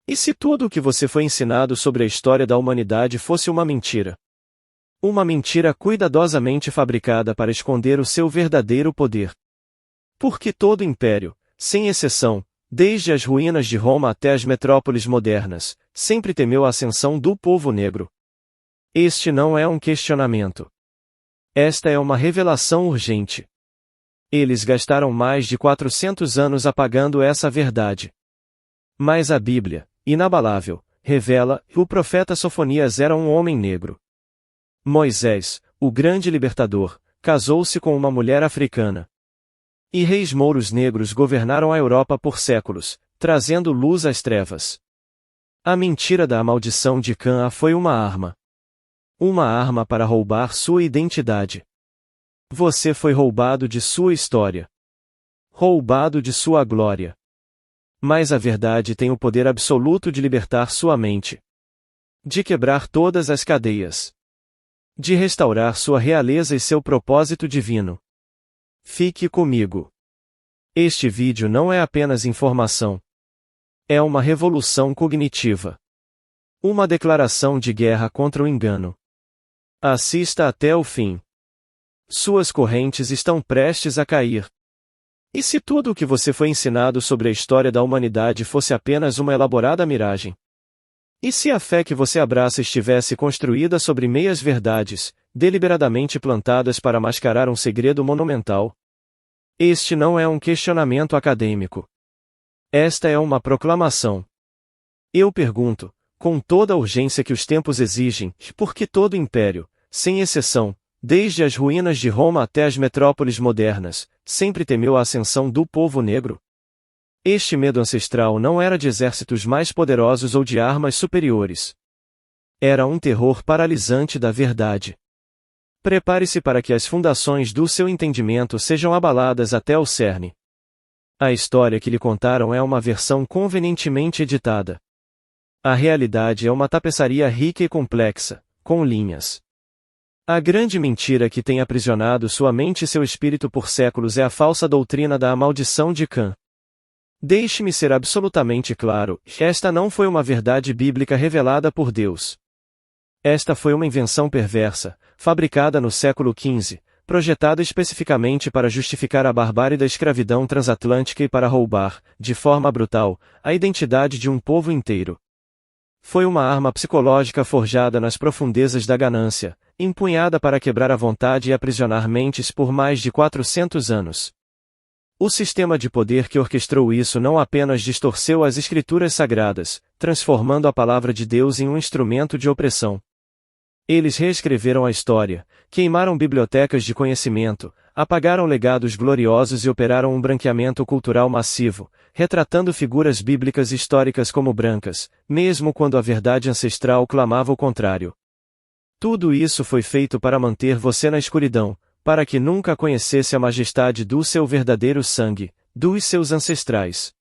E se tudo o que você foi ensinado sobre a história da humanidade fosse uma mentira? Uma mentira cuidadosamente fabricada para esconder o seu verdadeiro poder. Porque todo império, sem exceção, desde as ruínas de Roma até as metrópoles modernas, sempre temeu a ascensão do povo negro. Este não é um questionamento. Esta é uma revelação urgente. Eles gastaram mais de 400 anos apagando essa verdade. Mas a Bíblia, inabalável, revela que o profeta Sofonias era um homem negro. Moisés, o grande libertador, casou-se com uma mulher africana. E reis mouros negros governaram a Europa por séculos, trazendo luz às trevas. A mentira da maldição de Cã foi uma arma. Uma arma para roubar sua identidade. Você foi roubado de sua história. Roubado de sua glória. Mas a verdade tem o poder absoluto de libertar sua mente. De quebrar todas as cadeias. De restaurar sua realeza e seu propósito divino. Fique comigo. Este vídeo não é apenas informação. É uma revolução cognitiva. Uma declaração de guerra contra o engano. Assista até o fim. Suas correntes estão prestes a cair. E se tudo o que você foi ensinado sobre a história da humanidade fosse apenas uma elaborada miragem? E se a fé que você abraça estivesse construída sobre meias-verdades, deliberadamente plantadas para mascarar um segredo monumental? Este não é um questionamento acadêmico. Esta é uma proclamação. Eu pergunto, com toda a urgência que os tempos exigem, por que todo império, sem exceção, desde as ruínas de Roma até as metrópoles modernas, sempre temeu a ascensão do povo negro? Este medo ancestral não era de exércitos mais poderosos ou de armas superiores. Era um terror paralisante da verdade. Prepare-se para que as fundações do seu entendimento sejam abaladas até o cerne. A história que lhe contaram é uma versão convenientemente editada. A realidade é uma tapeçaria rica e complexa, com linhas. A grande mentira que tem aprisionado sua mente e seu espírito por séculos é a falsa doutrina da maldição de Cã. Deixe-me ser absolutamente claro, esta não foi uma verdade bíblica revelada por Deus. Esta foi uma invenção perversa, fabricada no século XV, projetada especificamente para justificar a barbárie da escravidão transatlântica e para roubar, de forma brutal, a identidade de um povo inteiro. Foi uma arma psicológica forjada nas profundezas da ganância, empunhada para quebrar a vontade e aprisionar mentes por mais de 400 anos. O sistema de poder que orquestrou isso não apenas distorceu as escrituras sagradas, transformando a palavra de Deus em um instrumento de opressão. Eles reescreveram a história, queimaram bibliotecas de conhecimento, apagaram legados gloriosos e operaram um branqueamento cultural massivo, retratando figuras bíblicas históricas como brancas, mesmo quando a verdade ancestral clamava o contrário. Tudo isso foi feito para manter você na escuridão, para que nunca conhecesse a majestade do seu verdadeiro sangue, dos seus ancestrais.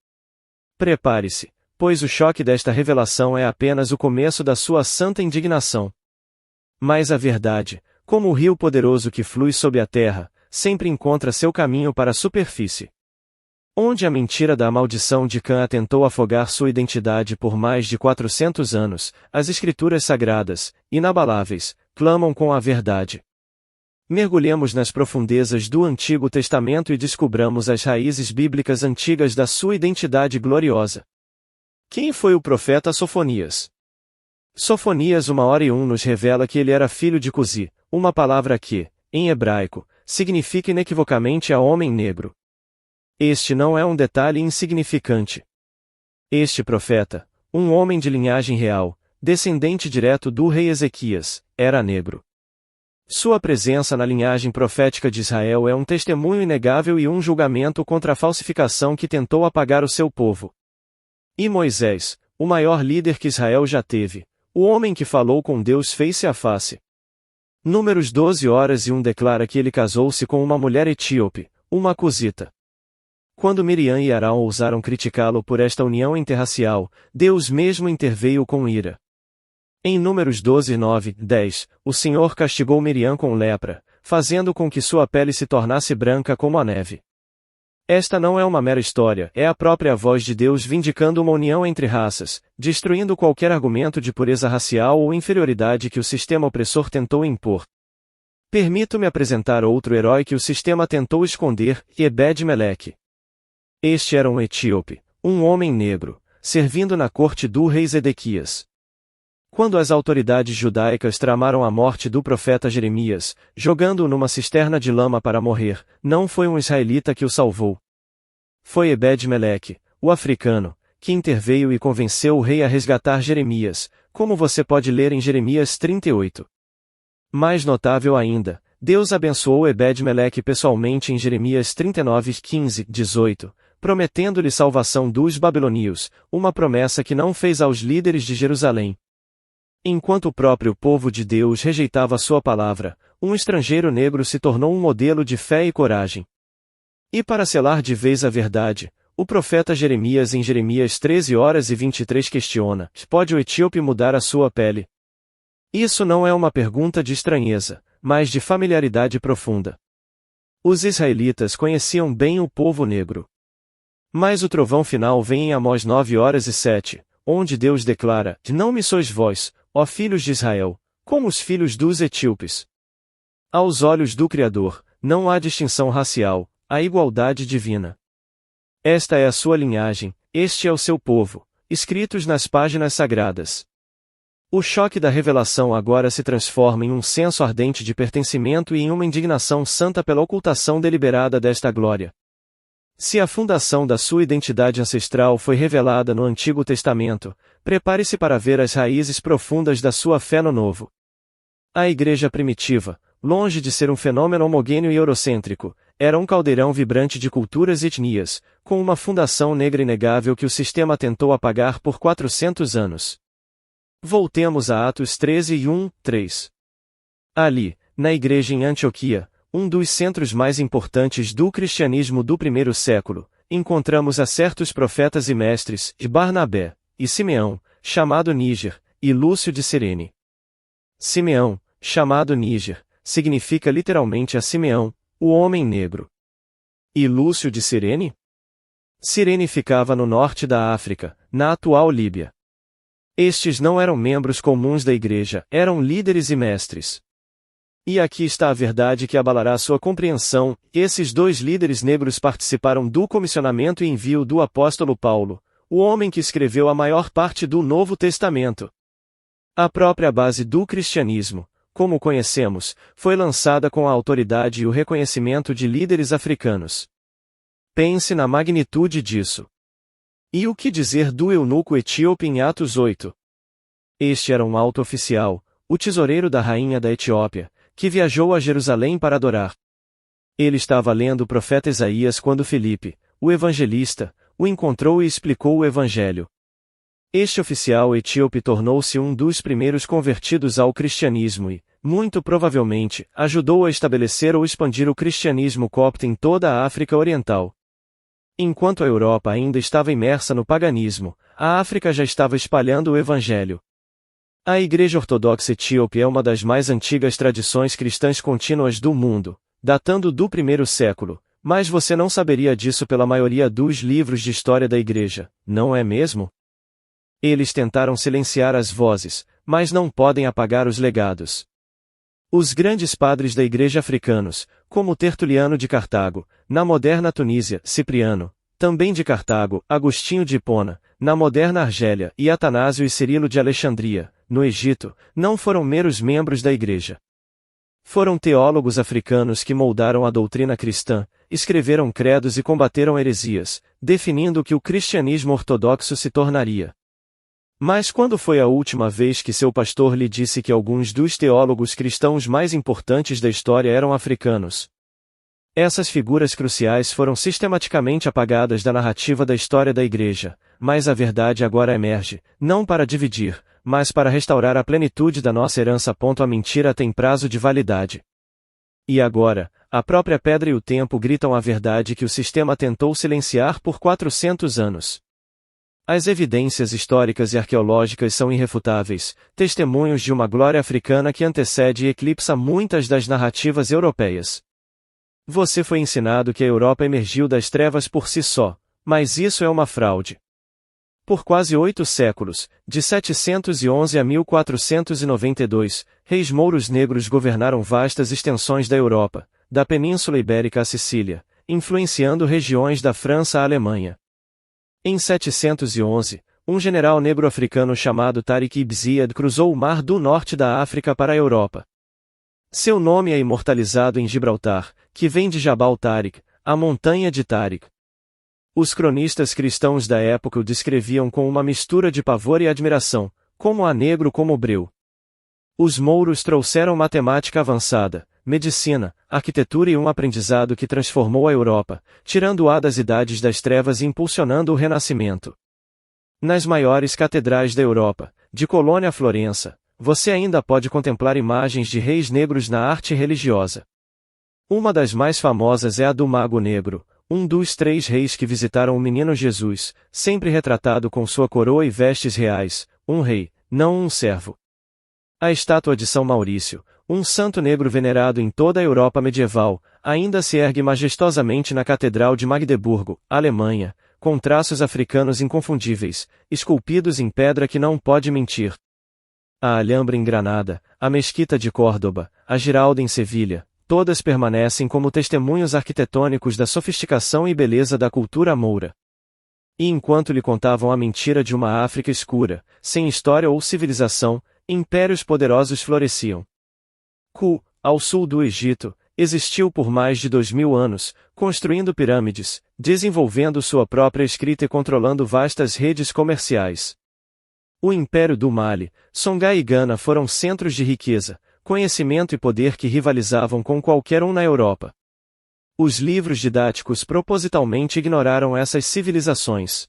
Prepare-se, pois o choque desta revelação é apenas o começo da sua santa indignação. Mas a verdade, como o rio poderoso que flui sob a terra, sempre encontra seu caminho para a superfície. Onde a mentira da maldição de Cã tentou afogar sua identidade por mais de 400 anos, as escrituras sagradas, inabaláveis, clamam com a verdade. Mergulhemos nas profundezas do Antigo Testamento e descubramos as raízes bíblicas antigas da sua identidade gloriosa. Quem foi o profeta Sofonias? Sofonias 1:1 nos revela que ele era filho de Cusi, uma palavra que, em hebraico, significa inequivocamente a homem negro. Este não é um detalhe insignificante. Este profeta, um homem de linhagem real, descendente direto do rei Ezequias, era negro. Sua presença na linhagem profética de Israel é um testemunho inegável e um julgamento contra a falsificação que tentou apagar o seu povo. E Moisés, o maior líder que Israel já teve, o homem que falou com Deus face a face. Números 12:1 declara que ele casou-se com uma mulher etíope, uma cusita. Quando Miriam e Arão ousaram criticá-lo por esta união interracial, Deus mesmo interveio com ira. Em Números 12:9-10, o Senhor castigou Miriam com lepra, fazendo com que sua pele se tornasse branca como a neve. Esta não é uma mera história, é a própria voz de Deus vindicando uma união entre raças, destruindo qualquer argumento de pureza racial ou inferioridade que o sistema opressor tentou impor. Permito-me apresentar outro herói que o sistema tentou esconder, Ebed-Meleque. Este era um etíope, um homem negro, servindo na corte do rei Zedequias. Quando as autoridades judaicas tramaram a morte do profeta Jeremias, jogando-o numa cisterna de lama para morrer, não foi um israelita que o salvou. Foi Ebed-Meleque, o africano, que interveio e convenceu o rei a resgatar Jeremias, como você pode ler em Jeremias 38. Mais notável ainda, Deus abençoou Ebed-Meleque pessoalmente em Jeremias 39, 15, 18, prometendo-lhe salvação dos babilônios, uma promessa que não fez aos líderes de Jerusalém. Enquanto o próprio povo de Deus rejeitava sua palavra, um estrangeiro negro se tornou um modelo de fé e coragem. E para selar de vez a verdade, o profeta Jeremias em Jeremias 13:23 questiona: pode o etíope mudar a sua pele? Isso não é uma pergunta de estranheza, mas de familiaridade profunda. Os israelitas conheciam bem o povo negro. Mas o trovão final vem em Amós 9:7, onde Deus declara: não me sois vós, ó filhos de Israel, como os filhos dos etíopes. Aos olhos do Criador, não há distinção racial, há igualdade divina. Esta é a sua linhagem, este é o seu povo, escritos nas páginas sagradas. O choque da revelação agora se transforma em um senso ardente de pertencimento e em uma indignação santa pela ocultação deliberada desta glória. Se a fundação da sua identidade ancestral foi revelada no Antigo Testamento, prepare-se para ver as raízes profundas da sua fé no Novo. A igreja primitiva, longe de ser um fenômeno homogêneo e eurocêntrico, era um caldeirão vibrante de culturas e etnias, com uma fundação negra inegável que o sistema tentou apagar por 400 anos. Voltemos a Atos 13:1-3. Ali, na igreja em Antioquia, um dos centros mais importantes do cristianismo do primeiro século, encontramos a certos profetas e mestres, e Barnabé, e Simeão, chamado Níger, e Lúcio de Cirene. Simeão, chamado Níger, significa literalmente a Simeão, o homem negro. E Lúcio de Cirene? Cirene ficava no norte da África, na atual Líbia. Estes não eram membros comuns da igreja, eram líderes e mestres. E aqui está a verdade que abalará sua compreensão: esses dois líderes negros participaram do comissionamento e envio do apóstolo Paulo, o homem que escreveu a maior parte do Novo Testamento. A própria base do cristianismo, como conhecemos, foi lançada com a autoridade e o reconhecimento de líderes africanos. Pense na magnitude disso. E o que dizer do eunuco etíope em Atos 8? Este era um alto oficial, o tesoureiro da rainha da Etiópia, que viajou a Jerusalém para adorar. Ele estava lendo o profeta Isaías quando Filipe, o evangelista, o encontrou e explicou o evangelho. Este oficial etíope tornou-se um dos primeiros convertidos ao cristianismo e, muito provavelmente, ajudou a estabelecer ou expandir o cristianismo copta em toda a África Oriental. Enquanto a Europa ainda estava imersa no paganismo, a África já estava espalhando o evangelho. A Igreja Ortodoxa Etíope é uma das mais antigas tradições cristãs contínuas do mundo, datando do primeiro século, mas você não saberia disso pela maioria dos livros de história da Igreja, não é mesmo? Eles tentaram silenciar as vozes, mas não podem apagar os legados. Os grandes padres da Igreja africanos, como Tertuliano de Cartago, na moderna Tunísia, Cipriano, também de Cartago, Agostinho de Hipona, na moderna Argélia, e Atanásio e Cirilo de Alexandria, no Egito, não foram meros membros da Igreja. Foram teólogos africanos que moldaram a doutrina cristã, escreveram credos e combateram heresias, definindo o que o cristianismo ortodoxo se tornaria. Mas quando foi a última vez que seu pastor lhe disse que alguns dos teólogos cristãos mais importantes da história eram africanos? Essas figuras cruciais foram sistematicamente apagadas da narrativa da história da Igreja, mas a verdade agora emerge, não para dividir, mas para restaurar a plenitude da nossa herança. A mentira tem prazo de validade. E agora, a própria pedra e o tempo gritam a verdade que o sistema tentou silenciar por 400 anos. As evidências históricas e arqueológicas são irrefutáveis, testemunhos de uma glória africana que antecede e eclipsa muitas das narrativas europeias. Você foi ensinado que a Europa emergiu das trevas por si só, mas isso é uma fraude. Por quase 8 séculos, de 711 a 1492, reis mouros negros governaram vastas extensões da Europa, da Península Ibérica à Sicília, influenciando regiões da França à Alemanha. Em 711, um general negro-africano chamado Tariq ibn Ziyad cruzou o Mar do Norte da África para a Europa. Seu nome é imortalizado em Gibraltar, que vem de Jabal Tariq, a montanha de Tariq. Os cronistas cristãos da época o descreviam com uma mistura de pavor e admiração, como a negro como breu. Os mouros trouxeram matemática avançada, medicina, arquitetura e um aprendizado que transformou a Europa, tirando-a das idades das trevas e impulsionando o Renascimento. Nas maiores catedrais da Europa, de Colônia a Florença, você ainda pode contemplar imagens de reis negros na arte religiosa. Uma das mais famosas é a do Mago Negro, um dos 3 reis que visitaram o menino Jesus, sempre retratado com sua coroa e vestes reais, um rei, não um servo. A estátua de São Maurício, um santo negro venerado em toda a Europa medieval, ainda se ergue majestosamente na Catedral de Magdeburgo, Alemanha, com traços africanos inconfundíveis, esculpidos em pedra que não pode mentir. A Alhambra em Granada, a Mesquita de Córdoba, a Giralda em Sevilha, todas permanecem como testemunhos arquitetônicos da sofisticação e beleza da cultura moura. E enquanto lhe contavam a mentira de uma África escura, sem história ou civilização, impérios poderosos floresciam. Ku, ao sul do Egito, existiu por mais de 2000 anos, construindo pirâmides, desenvolvendo sua própria escrita e controlando vastas redes comerciais. O Império do Mali, Songhai e Gana foram centros de riqueza, conhecimento e poder que rivalizavam com qualquer um na Europa. Os livros didáticos propositalmente ignoraram essas civilizações.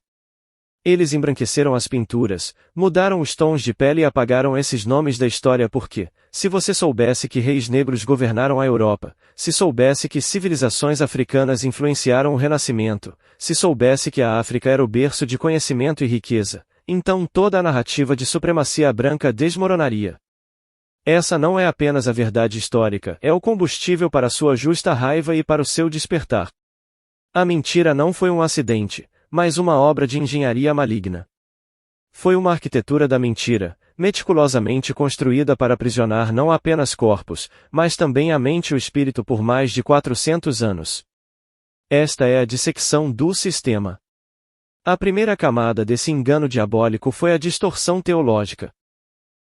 Eles embranqueceram as pinturas, mudaram os tons de pele e apagaram esses nomes da história porque, se você soubesse que reis negros governaram a Europa, se soubesse que civilizações africanas influenciaram o Renascimento, se soubesse que a África era o berço de conhecimento e riqueza, então toda a narrativa de supremacia branca desmoronaria. Essa não é apenas a verdade histórica, é o combustível para sua justa raiva e para o seu despertar. A mentira não foi um acidente, mas uma obra de engenharia maligna. Foi uma arquitetura da mentira, meticulosamente construída para aprisionar não apenas corpos, mas também a mente e o espírito por mais de 400 anos. Esta é a dissecção do sistema. A primeira camada desse engano diabólico foi a distorção teológica.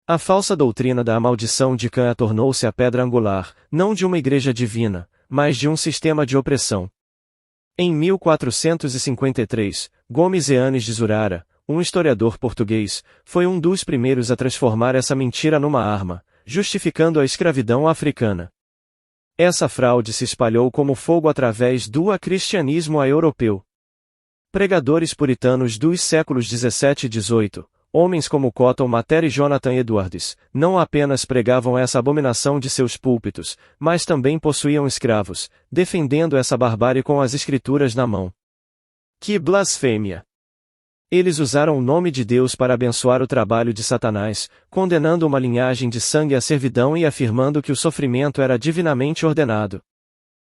A falsa doutrina da maldição de Cã tornou-se a pedra angular, não de uma igreja divina, mas de um sistema de opressão. Em 1453, Gomes Eanes de Zurara, um historiador português, foi um dos primeiros a transformar essa mentira numa arma, justificando a escravidão africana. Essa fraude se espalhou como fogo através do cristianismo europeu. Pregadores puritanos dos séculos 17 e 18, homens como Cotton Mather e Jonathan Edwards, não apenas pregavam essa abominação de seus púlpitos, mas também possuíam escravos, defendendo essa barbárie com as escrituras na mão. Que blasfêmia! Eles usaram o nome de Deus para abençoar o trabalho de Satanás, condenando uma linhagem de sangue à servidão e afirmando que o sofrimento era divinamente ordenado.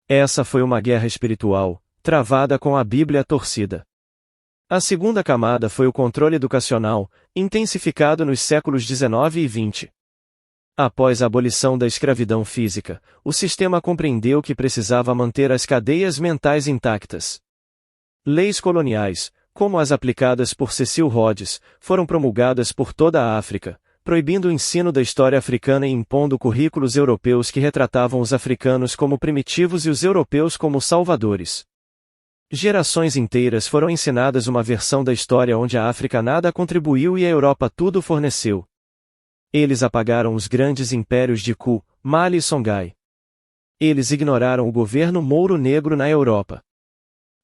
Essa foi uma guerra espiritual, travada com a Bíblia torcida. A segunda camada foi o controle educacional, intensificado nos séculos 19 e 20. Após a abolição da escravidão física, o sistema compreendeu que precisava manter as cadeias mentais intactas. Leis coloniais, como as aplicadas por Cecil Rhodes, foram promulgadas por toda a África, proibindo o ensino da história africana e impondo currículos europeus que retratavam os africanos como primitivos e os europeus como salvadores. Gerações inteiras foram ensinadas uma versão da história onde a África nada contribuiu e a Europa tudo forneceu. Eles apagaram os grandes impérios de Ku, Mali e Songhai. Eles ignoraram o governo mouro negro na Europa.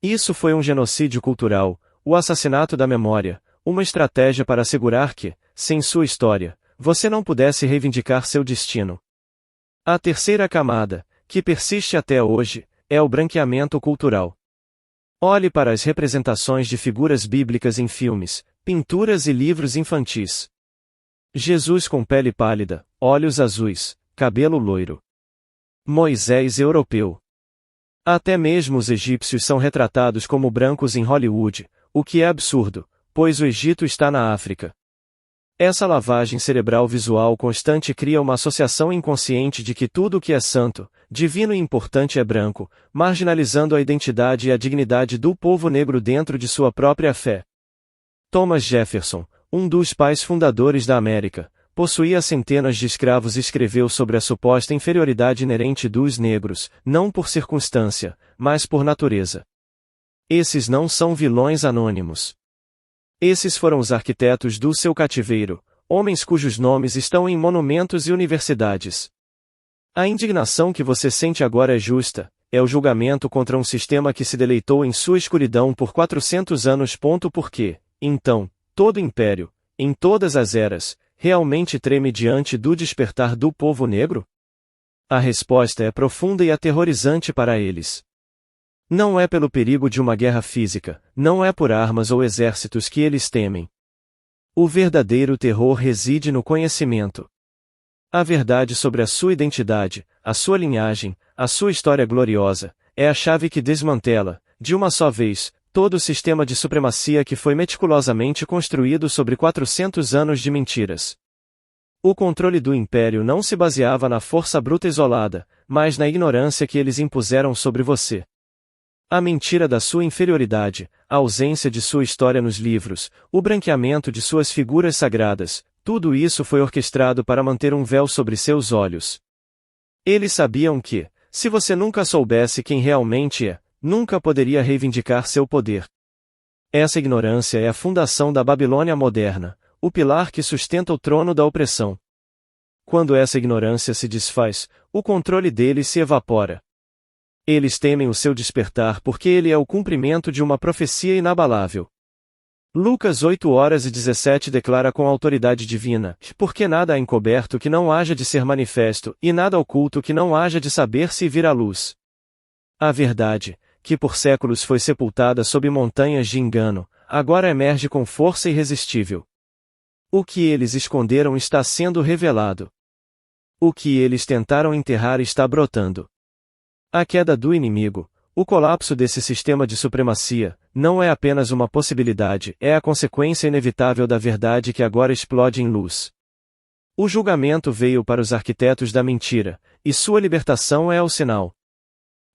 Isso foi um genocídio cultural, o assassinato da memória, uma estratégia para assegurar que, sem sua história, você não pudesse reivindicar seu destino. A terceira camada, que persiste até hoje, é o branqueamento cultural. Olhe para as representações de figuras bíblicas em filmes, pinturas e livros infantis. Jesus com pele pálida, olhos azuis, cabelo loiro. Moisés europeu. Até mesmo os egípcios são retratados como brancos em Hollywood, o que é absurdo, pois o Egito está na África. Essa lavagem cerebral visual constante cria uma associação inconsciente de que tudo o que é santo, divino e importante é branco, marginalizando a identidade e a dignidade do povo negro dentro de sua própria fé. Thomas Jefferson, um dos pais fundadores da América, possuía centenas de escravos e escreveu sobre a suposta inferioridade inerente dos negros, não por circunstância, mas por natureza. Esses não são vilões anônimos. Esses foram os arquitetos do seu cativeiro, homens cujos nomes estão em monumentos e universidades. A indignação que você sente agora é justa, é o julgamento contra um sistema que se deleitou em sua escuridão por 400 anos. Porque, então, todo império, em todas as eras, realmente treme diante do despertar do povo negro? A resposta é profunda e aterrorizante para eles. Não é pelo perigo de uma guerra física, não é por armas ou exércitos que eles temem. O verdadeiro terror reside no conhecimento. A verdade sobre a sua identidade, a sua linhagem, a sua história gloriosa, é a chave que desmantela, de uma só vez, todo o sistema de supremacia que foi meticulosamente construído sobre 400 anos de mentiras. O controle do império não se baseava na força bruta isolada, mas na ignorância que eles impuseram sobre você. A mentira da sua inferioridade, a ausência de sua história nos livros, o branqueamento de suas figuras sagradas, tudo isso foi orquestrado para manter um véu sobre seus olhos. Eles sabiam que, se você nunca soubesse quem realmente é, nunca poderia reivindicar seu poder. Essa ignorância é a fundação da Babilônia moderna, o pilar que sustenta o trono da opressão. Quando essa ignorância se desfaz, o controle deles se evapora. Eles temem o seu despertar porque ele é o cumprimento de uma profecia inabalável. Lucas 8:17 declara com autoridade divina, porque nada há encoberto que não haja de ser manifesto, e nada oculto que não haja de saber-se e vir à luz. A verdade, que por séculos foi sepultada sob montanhas de engano, agora emerge com força irresistível. O que eles esconderam está sendo revelado. O que eles tentaram enterrar está brotando. A queda do inimigo, o colapso desse sistema de supremacia, não é apenas uma possibilidade, é a consequência inevitável da verdade que agora explode em luz. O julgamento veio para os arquitetos da mentira, e sua libertação é o sinal.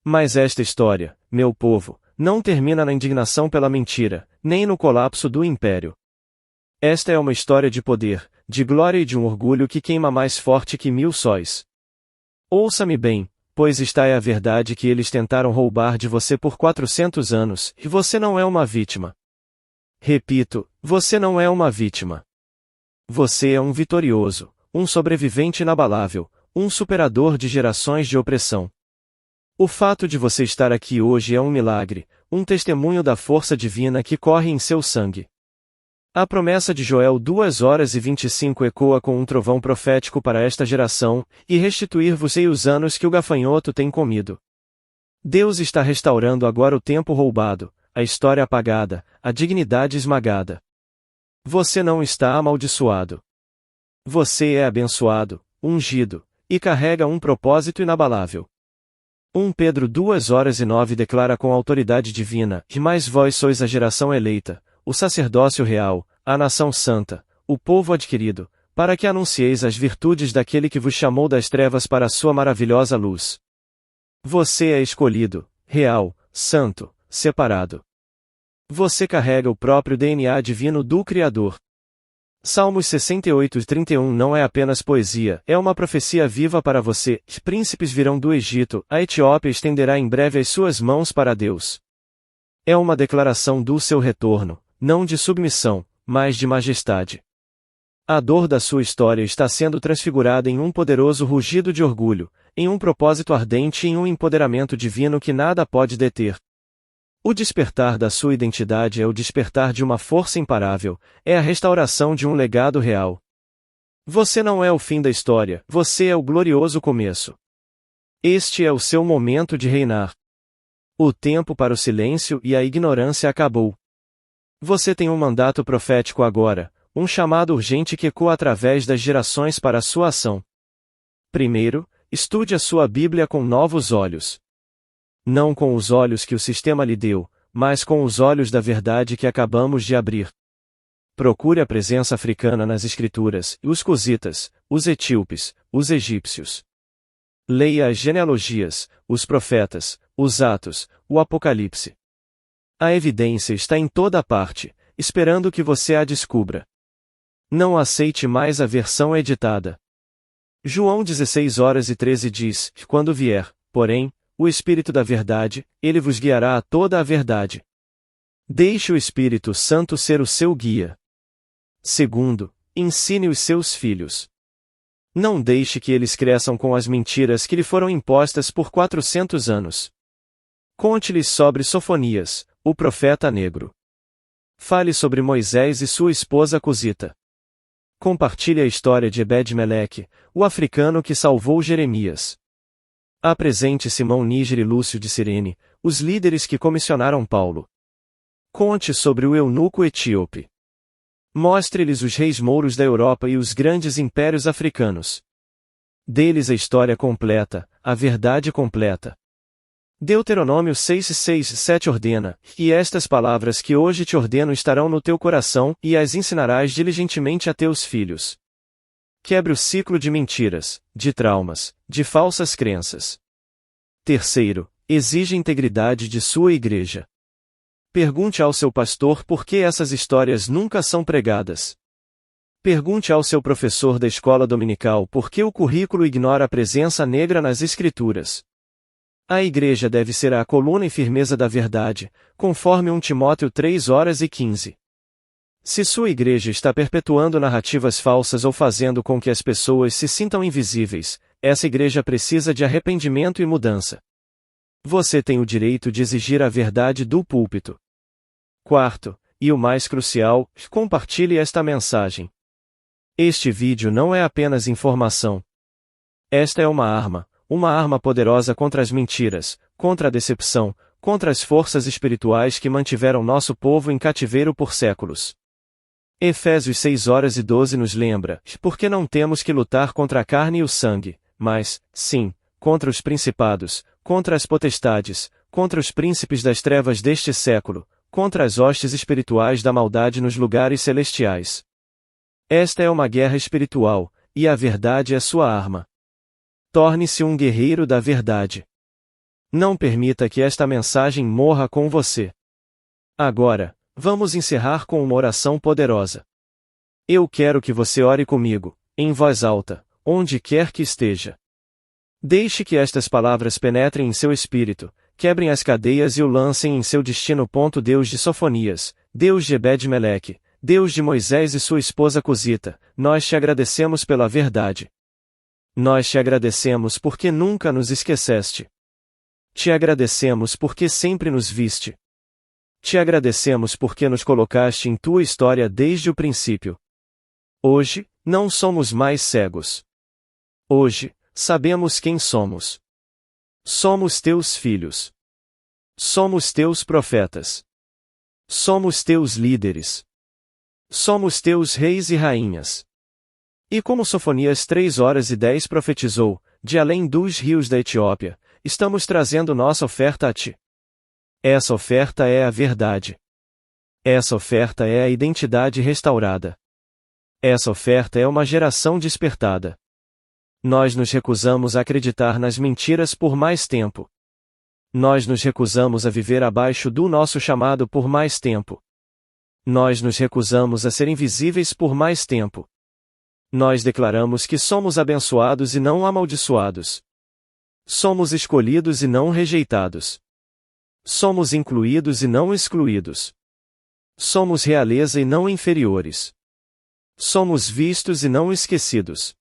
Mas esta história, meu povo, não termina na indignação pela mentira, nem no colapso do império. Esta é uma história de poder, de glória e de um orgulho que queima mais forte que 1000 sóis. Ouça-me bem, pois esta é a verdade que eles tentaram roubar de você por 400 anos, e você não é uma vítima. Repito, você não é uma vítima. Você é um vitorioso, um sobrevivente inabalável, um superador de gerações de opressão. O fato de você estar aqui hoje é um milagre, um testemunho da força divina que corre em seu sangue. A promessa de Joel 2:25 ecoa com um trovão profético para esta geração, e restituir-vos-ei os anos que o gafanhoto tem comido. Deus está restaurando agora o tempo roubado, a história apagada, a dignidade esmagada. Você não está amaldiçoado. Você é abençoado, ungido, e carrega um propósito inabalável. 1 Pedro 2:9 declara com autoridade divina, que mais vós sois a geração eleita, o sacerdócio real, a nação santa, o povo adquirido, para que anuncieis as virtudes daquele que vos chamou das trevas para a sua maravilhosa luz. Você é escolhido, real, santo, separado. Você carrega o próprio DNA divino do Criador. Salmos 68:31 não é apenas poesia, é uma profecia viva para você. Príncipes virão do Egito, a Etiópia estenderá em breve as suas mãos para Deus. É uma declaração do seu retorno, não de submissão, mas de majestade. A dor da sua história está sendo transfigurada em um poderoso rugido de orgulho, em um propósito ardente e em um empoderamento divino que nada pode deter. O despertar da sua identidade é o despertar de uma força imparável, é a restauração de um legado real. Você não é o fim da história, você é o glorioso começo. Este é o seu momento de reinar. O tempo para o silêncio e a ignorância acabou. Você tem um mandato profético agora, um chamado urgente que ecoa através das gerações para a sua ação. Primeiro, estude a sua Bíblia com novos olhos. Não com os olhos que o sistema lhe deu, mas com os olhos da verdade que acabamos de abrir. Procure a presença africana nas escrituras, os cusitas, os etíopes, os egípcios. Leia as genealogias, os profetas, os atos, o Apocalipse. A evidência está em toda parte, esperando que você a descubra. Não aceite mais a versão editada. João 16:13 diz: Quando vier, porém, o Espírito da Verdade, ele vos guiará a toda a verdade. Deixe o Espírito Santo ser o seu guia. Segundo, ensine os seus filhos. Não deixe que eles cresçam com as mentiras que lhe foram impostas por 400 anos. Conte-lhes sobre Sofonias, o profeta negro. Fale sobre Moisés e sua esposa Cusita. Compartilhe a história de Ebed-Meleque, o africano que salvou Jeremias. Apresente Simão Níger e Lúcio de Cirene, os líderes que comissionaram Paulo. Conte sobre o eunuco etíope. Mostre-lhes os reis mouros da Europa e os grandes impérios africanos. Dê-lhes a história completa, a verdade completa. Deuteronômio 6:6-7 ordena: E estas palavras que hoje te ordeno estarão no teu coração, e as ensinarás diligentemente a teus filhos. Quebre o ciclo de mentiras, de traumas, de falsas crenças. Terceiro, exige integridade de sua igreja. Pergunte ao seu pastor por que essas histórias nunca são pregadas. Pergunte ao seu professor da escola dominical por que o currículo ignora a presença negra nas escrituras. A igreja deve ser a coluna e firmeza da verdade, conforme 1 Timóteo 3:15. Se sua igreja está perpetuando narrativas falsas ou fazendo com que as pessoas se sintam invisíveis, essa igreja precisa de arrependimento e mudança. Você tem o direito de exigir a verdade do púlpito. Quarto, e o mais crucial, compartilhe esta mensagem. Este vídeo não é apenas informação. Esta é uma arma poderosa contra as mentiras, contra a decepção, contra as forças espirituais que mantiveram nosso povo em cativeiro por séculos. Efésios 6:12 nos lembra, porque não temos que lutar contra a carne e o sangue, mas, sim, contra os principados, contra as potestades, contra os príncipes das trevas deste século, contra as hostes espirituais da maldade nos lugares celestiais. Esta é uma guerra espiritual, e a verdade é sua arma. Torne-se um guerreiro da verdade. Não permita que esta mensagem morra com você. Agora, vamos encerrar com uma oração poderosa. Eu quero que você ore comigo, em voz alta, onde quer que esteja. Deixe que estas palavras penetrem em seu espírito, quebrem as cadeias e o lancem em seu destino. Deus de Sofonias, Deus de Ebed-Meleque, Deus de Moisés e sua esposa Cusita, nós te agradecemos pela verdade. Nós te agradecemos porque nunca nos esqueceste. Te agradecemos porque sempre nos viste. Te agradecemos porque nos colocaste em tua história desde o princípio. Hoje, não somos mais cegos. Hoje, sabemos quem somos. Somos teus filhos. Somos teus profetas. Somos teus líderes. Somos teus reis e rainhas. E como Sofonias 3:10 profetizou, de além dos rios da Etiópia, estamos trazendo nossa oferta a ti. Essa oferta é a verdade. Essa oferta é a identidade restaurada. Essa oferta é uma geração despertada. Nós nos recusamos a acreditar nas mentiras por mais tempo. Nós nos recusamos a viver abaixo do nosso chamado por mais tempo. Nós nos recusamos a ser invisíveis por mais tempo. Nós declaramos que somos abençoados e não amaldiçoados. Somos escolhidos e não rejeitados. Somos incluídos e não excluídos. Somos realeza e não inferiores. Somos vistos e não esquecidos.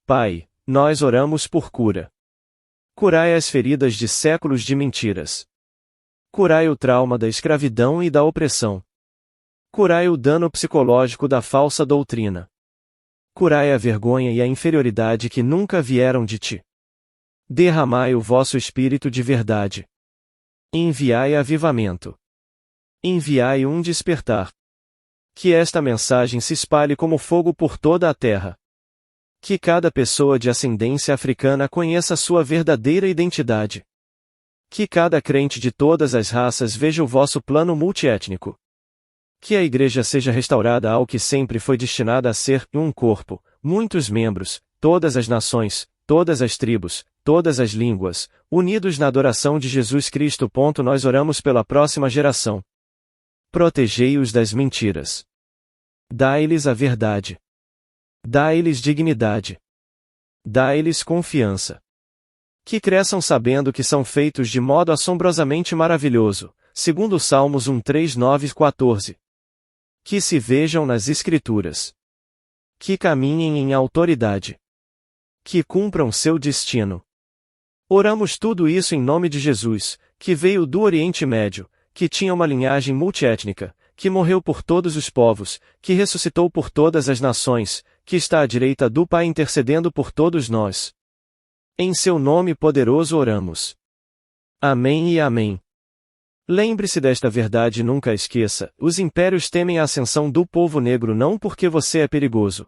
Pai, nós oramos por cura. Curai as feridas de séculos de mentiras. Curai o trauma da escravidão e da opressão. Curai o dano psicológico da falsa doutrina. Curai a vergonha e a inferioridade que nunca vieram de ti. Derramai o vosso espírito de verdade. Enviai avivamento. Enviai um despertar. Que esta mensagem se espalhe como fogo por toda a terra. Que cada pessoa de ascendência africana conheça sua verdadeira identidade. Que cada crente de todas as raças veja o vosso plano multiétnico. Que a Igreja seja restaurada ao que sempre foi destinada a ser, um corpo, muitos membros, todas as nações, todas as tribos, todas as línguas, unidos na adoração de Jesus Cristo. Nós oramos pela próxima geração. Protegei-os das mentiras. Dai-lhes a verdade. Dai-lhes dignidade. Dai-lhes confiança. Que cresçam sabendo que são feitos de modo assombrosamente maravilhoso, segundo Salmos 1, 3, 9 e 14. Que se vejam nas Escrituras. Que caminhem em autoridade. Que cumpram seu destino. Oramos tudo isso em nome de Jesus, que veio do Oriente Médio, que tinha uma linhagem multiétnica, que morreu por todos os povos, que ressuscitou por todas as nações, que está à direita do Pai intercedendo por todos nós. Em seu nome poderoso oramos. Amém e amém. Lembre-se desta verdade e nunca a esqueça: os impérios temem a ascensão do povo negro não porque você é perigoso.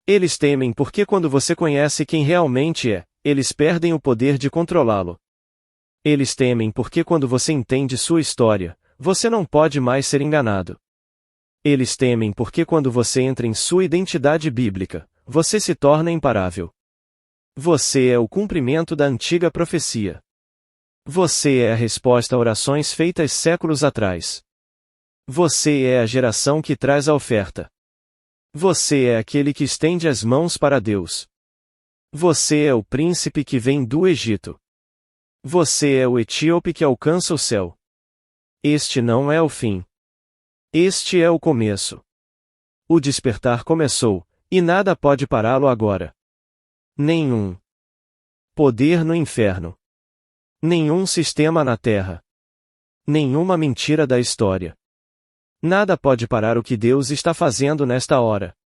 Eles temem porque quando você conhece quem realmente é, eles perdem o poder de controlá-lo. Eles temem porque quando você entende sua história, você não pode mais ser enganado. Eles temem porque quando você entra em sua identidade bíblica, você se torna imparável. Você é o cumprimento da antiga profecia. Você é a resposta a orações feitas séculos atrás. Você é a geração que traz a oferta. Você é aquele que estende as mãos para Deus. Você é o príncipe que vem do Egito. Você é o etíope que alcança o céu. Este não é o fim. Este é o começo. O despertar começou, e nada pode pará-lo agora. Nenhum poder no inferno. Nenhum sistema na Terra. Nenhuma mentira da história. Nada pode parar o que Deus está fazendo nesta hora.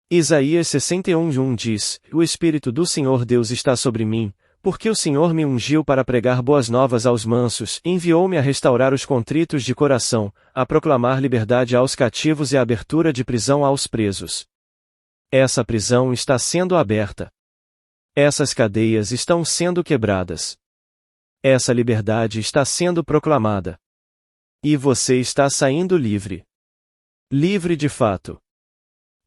Isaías 61:1 diz: O Espírito do Senhor Deus está sobre mim, porque o Senhor me ungiu para pregar boas novas aos mansos, enviou-me a restaurar os contritos de coração, a proclamar liberdade aos cativos e a abertura de prisão aos presos. Essa prisão está sendo aberta. Essas cadeias estão sendo quebradas. Essa liberdade está sendo proclamada. E você está saindo livre. Livre de fato.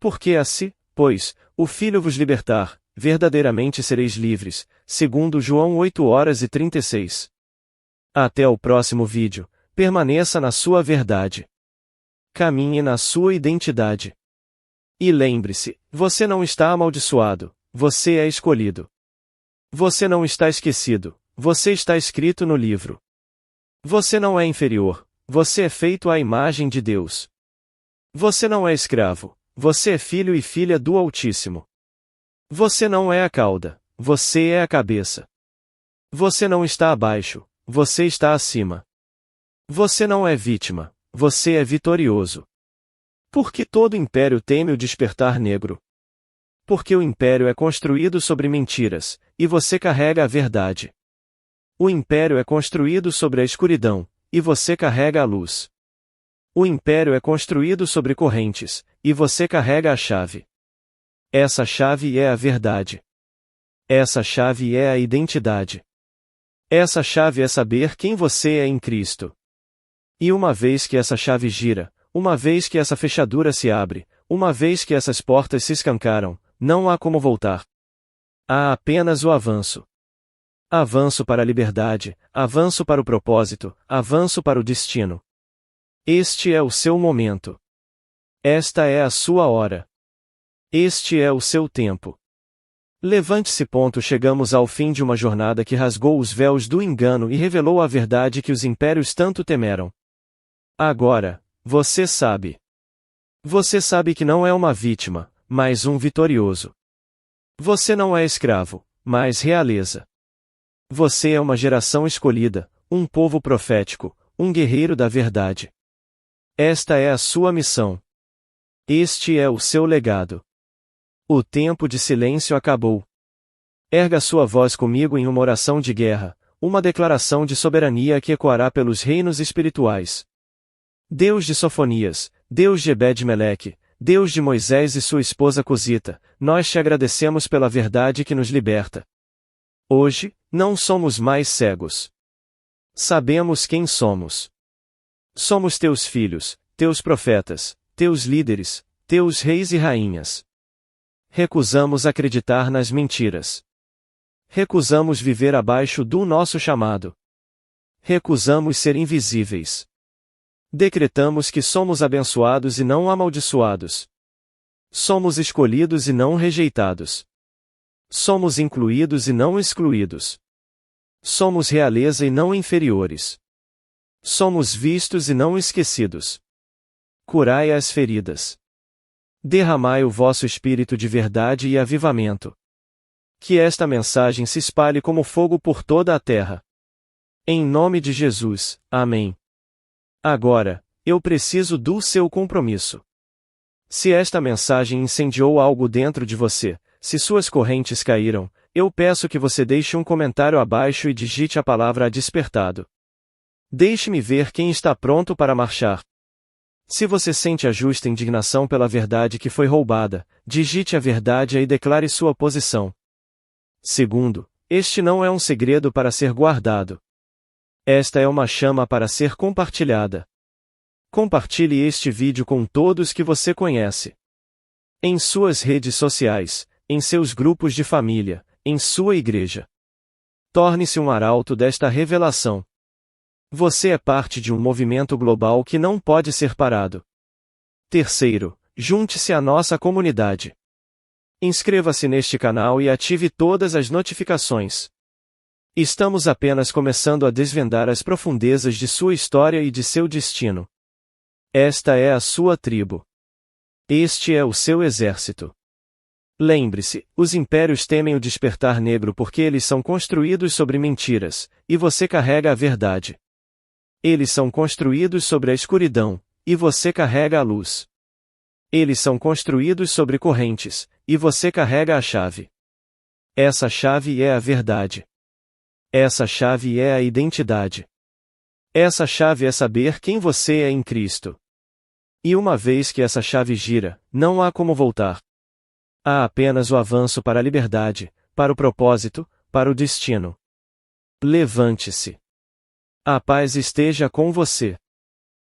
Porque assim, pois, o Filho vos libertar, verdadeiramente sereis livres, segundo João 8:36. Até o próximo vídeo, permaneça na sua verdade. Caminhe na sua identidade. E lembre-se, você não está amaldiçoado, você é escolhido. Você não está esquecido, você está escrito no livro. Você não é inferior, você é feito à imagem de Deus. Você não é escravo, você é filho e filha do Altíssimo. Você não é a cauda, você é a cabeça. Você não está abaixo, você está acima. Você não é vítima, você é vitorioso. Porque todo império teme o despertar negro. Porque o império é construído sobre mentiras, e você carrega a verdade. O império é construído sobre a escuridão, e você carrega a luz. O império é construído sobre correntes, e você carrega a chave. Essa chave é a verdade. Essa chave é a identidade. Essa chave é saber quem você é em Cristo. E uma vez que essa chave gira, uma vez que essa fechadura se abre, uma vez que essas portas se escancaram, não há como voltar. Há apenas o avanço. Avanço para a liberdade, avanço para o propósito, avanço para o destino. Este é o seu momento. Esta é a sua hora. Este é o seu tempo. Levante-se. Chegamos ao fim de uma jornada que rasgou os véus do engano e revelou a verdade que os impérios tanto temeram. Agora, você sabe. Você sabe que não é uma vítima, mas um vitorioso. Você não é escravo, mas realeza. Você é uma geração escolhida, um povo profético, um guerreiro da verdade. Esta é a sua missão. Este é o seu legado. O tempo de silêncio acabou. Erga sua voz comigo em uma oração de guerra, uma declaração de soberania que ecoará pelos reinos espirituais. Deus de Sofonias, Deus de Ebed-Meleque, Deus de Moisés e sua esposa Cosita, nós te agradecemos pela verdade que nos liberta. Hoje, não somos mais cegos. Sabemos quem somos. Somos teus filhos, teus profetas, teus líderes, teus reis e rainhas. Recusamos acreditar nas mentiras. Recusamos viver abaixo do nosso chamado. Recusamos ser invisíveis. Decretamos que somos abençoados e não amaldiçoados. Somos escolhidos e não rejeitados. Somos incluídos e não excluídos. Somos realeza e não inferiores. Somos vistos e não esquecidos. Curai as feridas. Derramai o vosso espírito de verdade e avivamento. Que esta mensagem se espalhe como fogo por toda a terra. Em nome de Jesus, amém. Agora, eu preciso do seu compromisso. Se esta mensagem incendiou algo dentro de você, se suas correntes caíram, eu peço que você deixe um comentário abaixo e digite a palavra despertado. Deixe-me ver quem está pronto para marchar. Se você sente a justa indignação pela verdade que foi roubada, digite a verdade e declare sua posição. Segundo, este não é um segredo para ser guardado. Esta é uma chama para ser compartilhada. Compartilhe este vídeo com todos que você conhece. Em suas redes sociais, em seus grupos de família, em sua igreja. Torne-se um arauto desta revelação. Você é parte de um movimento global que não pode ser parado. Terceiro, junte-se à nossa comunidade. Inscreva-se neste canal e ative todas as notificações. Estamos apenas começando a desvendar as profundezas de sua história e de seu destino. Esta é a sua tribo. Este é o seu exército. Lembre-se, os impérios temem o despertar negro porque eles são construídos sobre mentiras, e você carrega a verdade. Eles são construídos sobre a escuridão, e você carrega a luz. Eles são construídos sobre correntes, e você carrega a chave. Essa chave é a verdade. Essa chave é a identidade. Essa chave é saber quem você é em Cristo. E uma vez que essa chave gira, não há como voltar. Há apenas o avanço para a liberdade, para o propósito, para o destino. Levante-se. A paz esteja com você.